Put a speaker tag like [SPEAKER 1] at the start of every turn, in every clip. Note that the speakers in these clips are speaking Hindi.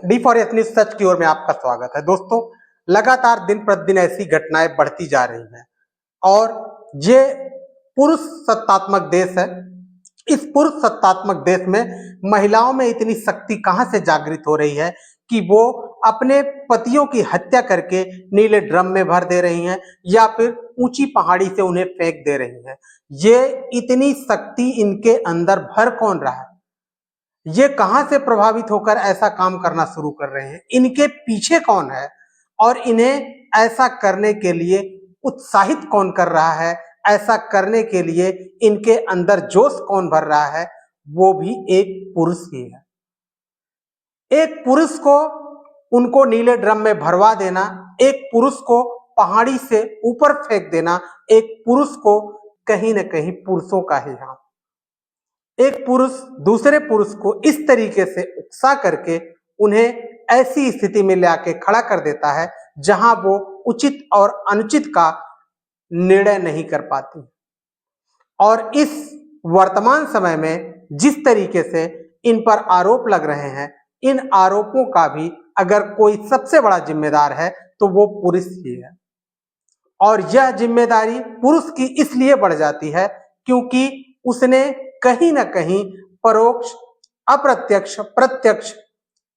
[SPEAKER 1] D4S न्यूज सच की ओर में आपका स्वागत है। दोस्तों, लगातार दिन प्रतिदिन ऐसी घटनाएं बढ़ती जा रही हैं और ये पुरुष सत्तात्मक देश है। इस पुरुष सत्तात्मक देश में महिलाओं में इतनी शक्ति कहां से जागृत हो रही है कि वो अपने पतियों की हत्या करके नीले ड्रम में भर दे रही हैं या फिर ऊंची पहाड़ी से उन्हें फेंक दे रही हैं। ये इतनी शक्ति इनके अंदर भर कौन रहा है? ये कहां से प्रभावित होकर ऐसा काम करना शुरू कर रहे हैं? इनके पीछे कौन है और इन्हें ऐसा करने के लिए उत्साहित कौन कर रहा है? ऐसा करने के लिए इनके अंदर जोश कौन भर रहा है? वो भी एक पुरुष ही है। एक पुरुष को उनको नीले ड्रम में भरवा देना, एक पुरुष को पहाड़ी से ऊपर फेंक देना, एक पुरुष को कहीं न कहीं पुरुषों का ही हाथ। एक पुरुष दूसरे पुरुष को इस तरीके से उकसा करके उन्हें ऐसी स्थिति में ले आके खड़ा कर देता है जहां वो उचित और अनुचित का निर्णय नहीं कर पाती। और इस वर्तमान समय में जिस तरीके से इन पर आरोप लग रहे हैं, इन आरोपों का भी अगर कोई सबसे बड़ा जिम्मेदार है तो वो पुरुष ही है। और यह जिम्मेदारी पुरुष की इसलिए बढ़ जाती है क्योंकि उसने कहीं ना कहीं परोक्ष, अप्रत्यक्ष, प्रत्यक्ष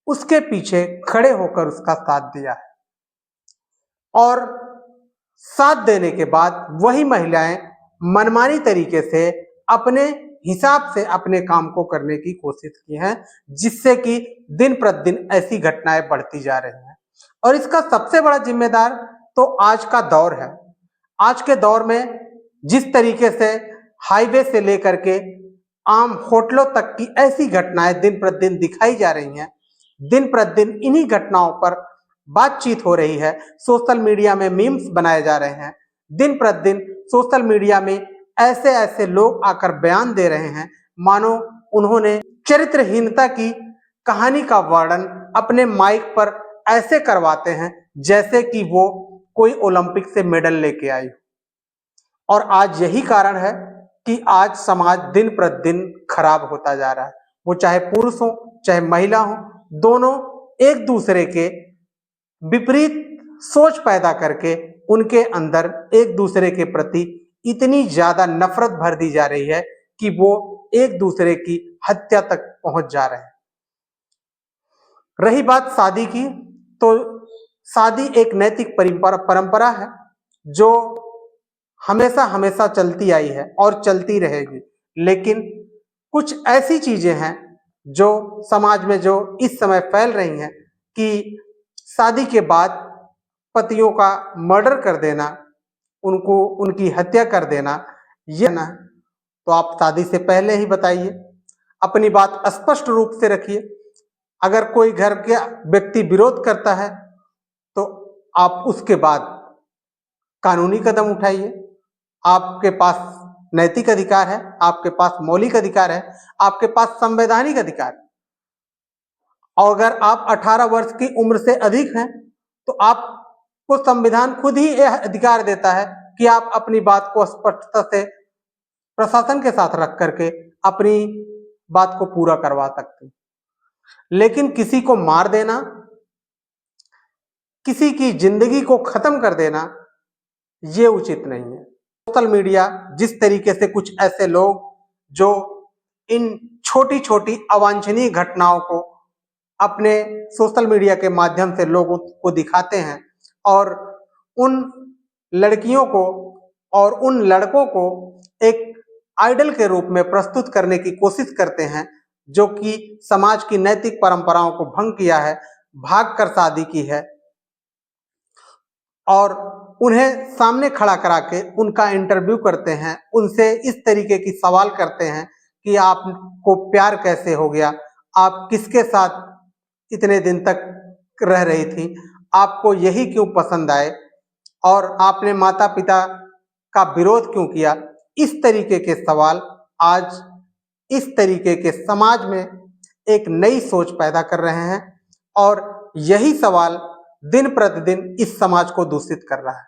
[SPEAKER 1] उसके पीछे खड़े होकर उसका साथ दिया है। और साथ देने के बाद वही महिलाएं मनमानी तरीके से अपने हिसाब से अपने काम को करने की कोशिश की है, जिससे कि दिन प्रतिदिन ऐसी घटनाएं बढ़ती जा रही हैं। और इसका सबसे बड़ा जिम्मेदार तो आज का दौर है। आज के दौर में जिस तरीके से हाईवे से लेकर के आम होटलों तक की ऐसी घटनाएं दिन प्रतिदिन दिखाई जा रही हैं, दिन प्रतिदिन इन्हीं घटनाओं पर बातचीत हो रही है, सोशल मीडिया में मीम्स बनाए जा रहे हैं, दिन प्रतिदिन सोशल मीडिया में ऐसे ऐसे लोग आकर बयान दे रहे हैं मानो उन्होंने चरित्रहीनता की कहानी का वर्णन अपने माइक पर ऐसे करवाते हैं जैसे कि वो कोई ओलंपिक से मेडल लेके आई। और आज यही कारण है कि आज समाज दिन प्रतिदिन खराब होता जा रहा है। वो चाहे पुरुष हो चाहे महिला हो, दोनों एक दूसरे के विपरीत सोच पैदा करके उनके अंदर एक दूसरे के प्रति इतनी ज्यादा नफरत भर दी जा रही है कि वो एक दूसरे की हत्या तक पहुंच जा रहे हैं। रही बात शादी की, तो शादी एक नैतिक परंपरा है जो हमेशा हमेशा चलती आई है और चलती रहेगी। लेकिन कुछ ऐसी चीजें हैं जो समाज में जो इस समय फैल रही हैं कि शादी के बाद पतियों का मर्डर कर देना, उनको उनकी हत्या कर देना, ये ना। तो आप शादी से पहले ही बताइए, अपनी बात स्पष्ट रूप से रखिए। अगर कोई घर के व्यक्ति विरोध करता है तो आप उसके बाद कानूनी कदम उठाइए। आपके पास नैतिक अधिकार है, आपके पास मौलिक अधिकार है, आपके पास संवैधानिक अधिकार है। और अगर आप 18 वर्ष की उम्र से अधिक हैं तो आपको संविधान खुद ही यह अधिकार देता है कि आप अपनी बात को स्पष्टता से प्रशासन के साथ रख करके अपनी बात को पूरा करवा सकते हैं। लेकिन किसी को मार देना, किसी की जिंदगी को खत्म कर देना, ये उचित नहीं है। सोशल मीडिया जिस तरीके से कुछ ऐसे लोग जो इन छोटी छोटी अवांछनीय घटनाओं को अपने सोशल मीडिया के माध्यम से लोगों को दिखाते हैं और उन लड़कियों को और उन लड़कों को एक आइडल के रूप में प्रस्तुत करने की कोशिश करते हैं, जो कि समाज की नैतिक परंपराओं को भंग किया है, भाग कर शादी की है, और उन्हें सामने खड़ा करा के उनका इंटरव्यू करते हैं, उनसे इस तरीके की सवाल करते हैं कि आपको प्यार कैसे हो गया, आप किसके साथ इतने दिन तक रह रही थी, आपको यही क्यों पसंद आए और आपने माता पिता का विरोध क्यों किया। इस तरीके के सवाल आज इस तरीके के समाज में एक नई सोच पैदा कर रहे हैं और यही सवाल दिन प्रतिदिन इस समाज को दूषित कर रहा है।